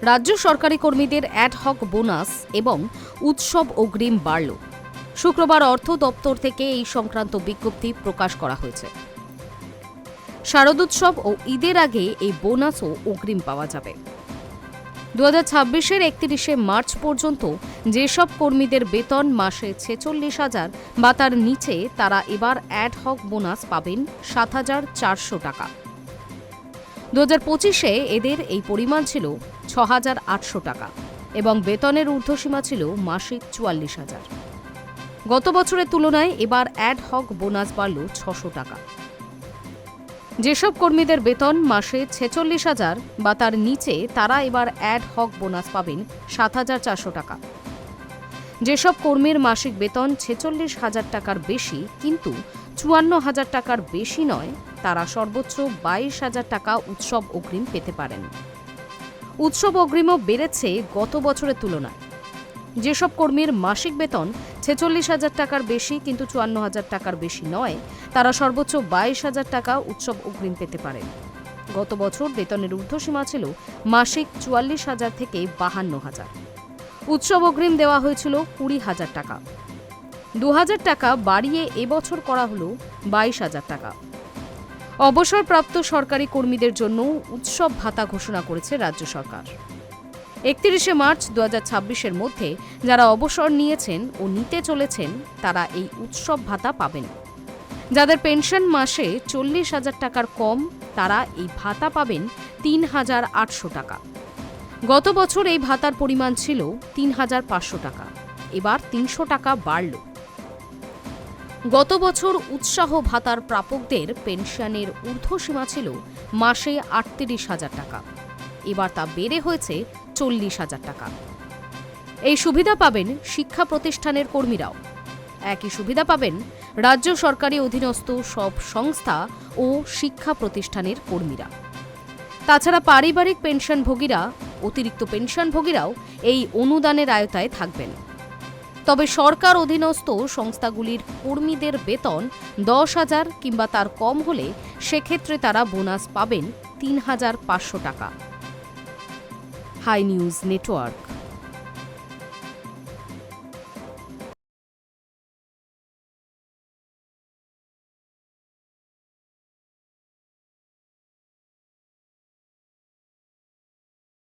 রাজ্য সরকারি কর্মীদের অ্যাডহক বোনাস এবং উৎসব অগ্রিম বাড়ল। শুক্রবার অর্থ দপ্তর থেকে এই সংক্রান্ত বিজ্ঞপ্তি প্রকাশ করা হয়েছে। শারদোৎসব ও ঈদের আগে এই বোনাস ও অগ্রিম পাওয়া যাবে। 2026-এর 31শে মার্চ পর্যন্ত যেসব কর্মীদের বেতন মাসে 46,000 বা তার নিচে, তারা এবার অ্যাডহক বোনাস পাবেন 7,400 টাকা। 2025-এ এদের এই পরিমাণ ছিল 6,800 টাকা এবং বেতনের ঊর্ধ্বসীমা ছিল মাসিক 44,000। গত বছরের তুলনায় এবার অ্যাডহক বোনাস বাড়ল 600 টাকা। যেসব কর্মীদের বেতন মাসে 46,000 বা তার নিচে, তারা এবার অ্যাডহক বোনাস পাবেন 7,400 টাকা। যেসব কর্মীর মাসিক বেতন 46,000 টাকার বেশি কিন্তু 54,000 টাকার বেশি নয়, তারা সর্বোচ্চ 22,000 টাকা উৎসব অগ্রিম পেতে পারেন। উৎসব অগ্রিমও বেড়েছে গত বছরের তুলনায়। যেসব কর্মীর মাসিক বেতন 46,000 টাকার বেশি কিন্তু 54,000 টাকার বেশি নয়, তারা সর্বোচ্চ 22,000 টাকা উৎসব অগ্রিম পেতে পারেন। গত বছর বেতনের ঊর্ধ্বসীমা ছিল মাসিক 44,000 থেকে 52,000। উৎসব অগ্রিম দেওয়া হয়েছিল 20,000 টাকা। 2,000 টাকা বাড়িয়ে এবছর করা হলো 22,000 টাকা। অবসরপ্রাপ্ত সরকারি কর্মীদের জন্য উৎসব ভাতা ঘোষণা করেছে রাজ্য সরকার। 31শে মার্চ 2026-এর মধ্যে যারা অবসর নিয়েছেন ও নিতে চলেছেন, তারা এই উৎসব ভাতা পাবেন। যাদের পেনশন মাসে 40,000 টাকার কম, তারা এই ভাতা পাবেন 3,800 টাকা। গত বছর এই ভাতার পরিমাণ ছিল 3,500 টাকা, এবার 300 টাকা বাড়ল। গত বছর উৎসাহ ভাতার প্রাপকদের পেনশনের ঊর্ধ্বসীমা ছিল মাসে 38,000 টাকা, এবার তা বেড়ে হয়েছে 40,000 টাকা। এই সুবিধা পাবেন শিক্ষা প্রতিষ্ঠানের কর্মীরাও। একই সুবিধা পাবেন রাজ্য সরকারি অধীনস্থ সব সংস্থা ও শিক্ষা প্রতিষ্ঠানের কর্মীরা। তাছাড়া পারিবারিক পেনশনভোগীরা, অতিরিক্ত পেনশনভোগীরাও এই অনুদানের আওতায় থাকবেন। তবে সরকার অধীনস্থ সংস্থাগুলির কর্মীদের বেতন 10,000 কিংবা তার কম হলে সেক্ষেত্রে তারা বোনাস পাবেন 3,500 টাকা। Hi News network.